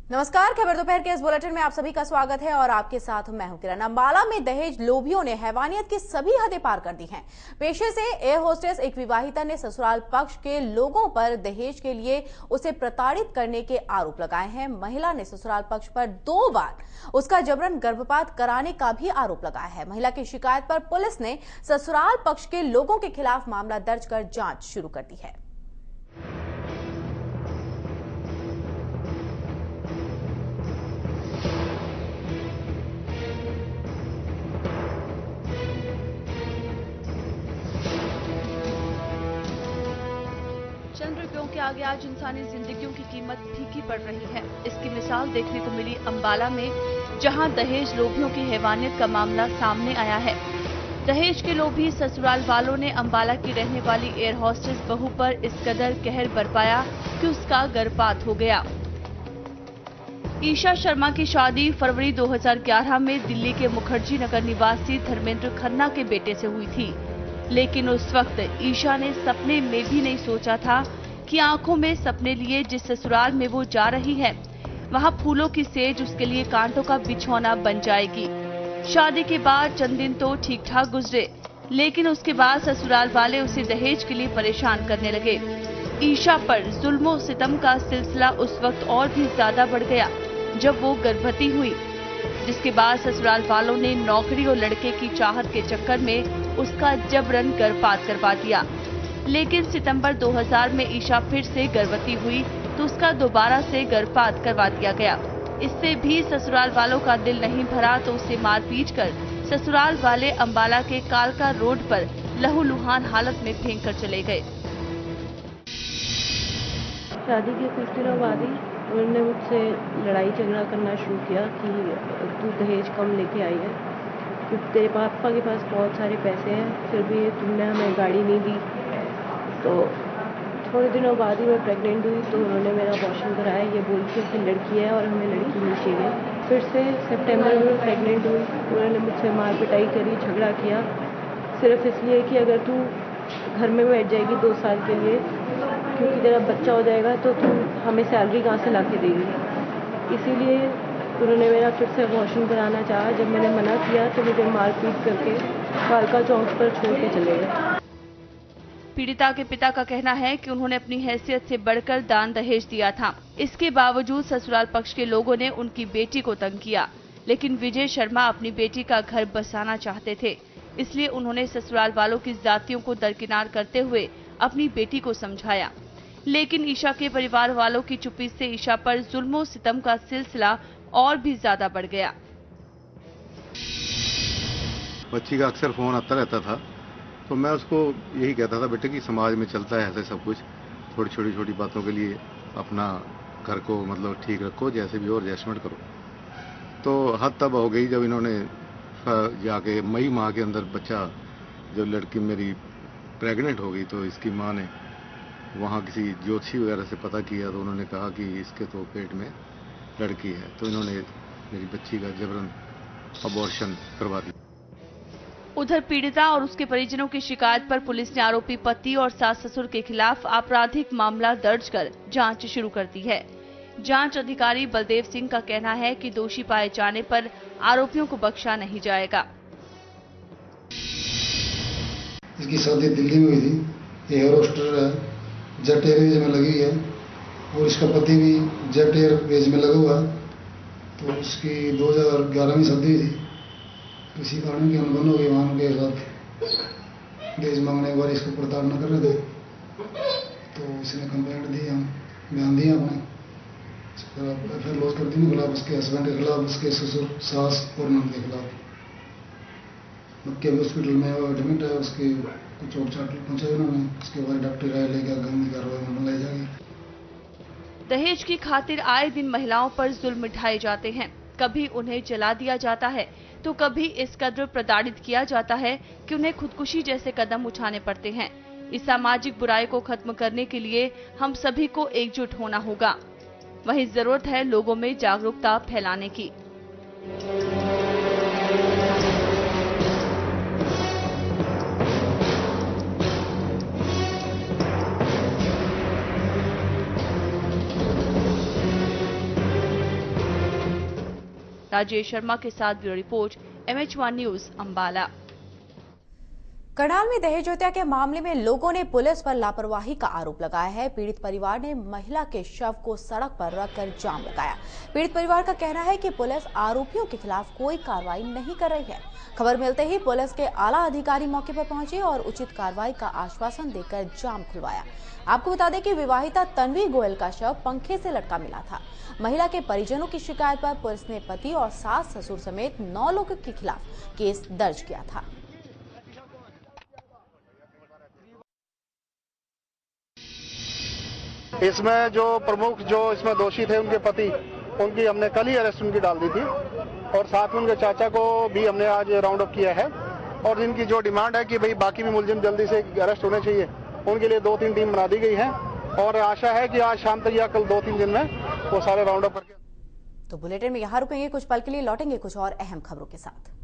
नमस्कार। खबर दोपहर के इस बुलेटिन में आप सभी का स्वागत है और आपके साथ मैं हूं किरण। अंबाला में दहेज लोभियों ने हैवानियत की सभी हदें पार कर दी हैं। पेशे से एयर होस्टेस एक विवाहिता ने ससुराल पक्ष के लोगों पर दहेज के लिए उसे प्रताड़ित करने के आरोप लगाए हैं। महिला ने ससुराल पक्ष पर 2 बार उसका जबरन गर्भपात कराने का भी आरोप लगाया है। महिला की शिकायत पर पुलिस ने ससुराल पक्ष के लोगों के खिलाफ मामला दर्ज कर जांच शुरू कर दी है। चंद रुपयों के आगे आज इंसानी जिंदगियों की कीमत फीकी पड़ रही है। इसकी मिसाल देखने को मिली अंबाला में, जहां दहेज लोभियों की हैवानियत का मामला सामने आया है। दहेज के लोभी ससुराल वालों ने अंबाला की रहने वाली एयर होस्टेस बहू पर इस कदर कहर बरपाया कि उसका गर्भपात हो गया। ईशा शर्मा की शादी फरवरी 2011 में दिल्ली के मुखर्जी नगर निवासी धर्मेंद्र खन्ना के बेटे से हुई थी, लेकिन उस वक्त ईशा ने सपने में भी नहीं सोचा था कि आंखों में सपने लिए जिस ससुराल में वो जा रही है, वहां फूलों की सेज उसके लिए कांटों का बिछौना बन जाएगी। शादी के बाद चंद दिन तो ठीक ठाक गुजरे, लेकिन उसके बाद ससुराल वाले उसे दहेज के लिए परेशान करने लगे। ईशा पर जुल्मो सितम का सिलसिला उस वक्त और भी ज्यादा बढ़ गया जब वो गर्भवती हुई, जिसके बाद ससुराल वालों ने नौकरी और लड़के की चाहत के चक्कर में उसका जबरन गर्भपात करवा दिया। लेकिन सितंबर 2000 में ईशा फिर से गर्भवती हुई तो उसका दोबारा से गर्भपात करवा दिया गया। इससे भी ससुराल वालों का दिल नहीं भरा तो उसे मारपीट कर ससुराल वाले अंबाला के कालका रोड पर लहूलुहान हालत में फेंक कर चले गए। शादी के कुछ दिनों बाद ही उन्होंने मुझसे लड़ाई झगड़ा करना शुरू किया कि तू दहेज कम लेके आई है, क्योंकि तेरे पापा के पास बहुत सारे पैसे हैं, फिर भी तुमने हमें गाड़ी नहीं दी। तो थोड़े दिनों बाद ही मैं प्रेग्नेंट हुई तो उन्होंने मेरा अबॉर्शन कराया, ये बोल के कि लड़की है और हमें लड़की नहीं चाहिए। फिर से सितंबर में प्रेग्नेंट हुई, उन्होंने मुझसे मार पिटाई करी, झगड़ा किया, सिर्फ इसलिए कि अगर तू घर में बैठ जाएगी 2 साल के लिए, क्योंकि तेरा बच्चा हो जाएगा तो तू हमें सैलरी कहाँ से ला के देगी। इसीलिए उन्होंने मेरा फिर से अबॉर्शन कराना चाहा। जब मैंने मना किया तो मुझे मारपीट करके कालका चौक पर छोड़ के चले गए। पीड़िता के पिता का कहना है कि उन्होंने अपनी हैसियत से बढ़कर दान दहेज दिया था। इसके बावजूद ससुराल पक्ष के लोगों ने उनकी बेटी को तंग किया, लेकिन विजय शर्मा अपनी बेटी का घर बसाना चाहते थे, इसलिए उन्होंने ससुराल वालों की जातियों को दरकिनार करते हुए अपनी बेटी को समझाया। लेकिन ईशा के परिवार वालों की चुप्पी से ईशा पर जुल्मो सितम का सिलसिला और भी ज्यादा बढ़ गया। बच्ची का अक्सर फोन आता रहता था, तो मैं उसको यही कहता था, बेटे कि समाज में चलता है ऐसे सब कुछ, थोड़ी छोटी बातों के लिए अपना घर को मतलब ठीक रखो, जैसे भी हो एडजस्टमेंट करो। तो हद तब हो गई जब इन्होंने जाके मई माह के अंदर बच्चा, जब लड़की मेरी प्रेग्नेंट हो गई तो इसकी माँ ने वहाँ किसी ज्योतिषी वगैरह से पता किया, तो उन्होंने कहा कि इसके तो पेट में लड़की है, तो इन्होंने मेरी बच्ची का जबरन अबॉर्शन करवा दिया। उधर पीड़िता और उसके परिजनों की शिकायत पर पुलिस ने आरोपी पति और सास ससुर के खिलाफ आपराधिक मामला दर्ज कर जांच शुरू कर दी है। जांच अधिकारी बलदेव सिंह का कहना है कि दोषी पाए जाने पर आरोपियों को बख्शा नहीं जाएगा। इसकी शादी दिल्ली में हुई थी, एयर होस्टेस है, जेट एयरवेज में लगी है और इसका पति भी जेट एयरवेज में लगा हुआ है। तो उसकी 2011 में शादी हुई थी, किसी कारण की अनबन हो गई वहाँ के साथ, दहेज मांगने के बाद इसको प्रताड़ना कर रहे थे, तो इसने कंप्लेंट दी, हम बयान दिया अपने, FIR लॉन्च कर दी खिलाफ, उसके हस्बैंड के खिलाफ, उसके ससुर सास और नंद के खिलाफ। मक्के हॉस्पिटल में एडमिट है, उसके कुछ चोट चाट पहुँचाए उन्होंने, उसके बाद डॉक्टर राय लेकर गंभीर कार्रवाई में लाई जाएगी। दहेज की खातिर आए दिन महिलाओं पर जुल्म ढाए जाते हैं, कभी उन्हें जला दिया जाता है तो कभी इस कदर प्रताड़ित किया जाता है कि उन्हें खुदकुशी जैसे कदम उठाने पड़ते हैं। इस सामाजिक बुराई को खत्म करने के लिए हम सभी को एकजुट होना होगा। वहीं जरूरत है लोगों में जागरूकता फैलाने की। राजेश शर्मा के साथ bureau report MH1 news Ambala. Karnal में दहेज हत्या के मामले में लोगों ने पुलिस पर लापरवाही का आरोप लगाया है। पीड़ित परिवार ने महिला के शव को सड़क पर रखकर जाम लगाया। पीड़ित परिवार का कहना है कि पुलिस आरोपियों के खिलाफ कोई कार्रवाई नहीं कर रही है। खबर मिलते ही पुलिस के आला अधिकारी मौके पर पहुंचे और उचित कार्रवाई का आश्वासन देकर जाम खुलवाया। आपको बता दें कि विवाहिता तन्वी गोयल का शव पंखे से लटका मिला था। महिला के परिजनों की शिकायत पर पुलिस ने पति और सास ससुर समेत 9 लोगों के खिलाफ केस दर्ज किया था। इसमें जो प्रमुख इसमें दोषी थे उनके पति, उनकी हमने कल ही अरेस्ट उनकी डाल दी थी और साथ में उनके चाचा को भी हमने आज राउंड अप किया है। और इनकी जो डिमांड है कि भाई बाकी भी मुलजिम जल्दी से अरेस्ट होने चाहिए, उनके लिए 2-3 टीम बना दी गई है और आशा है कि आज शाम तक या कल 2-3 दिन में वो सारे राउंड अप करके। तो बुलेटिन में यहाँ रुकेंगे कुछ पल के लिए, लौटेंगे कुछ और अहम खबरों के साथ।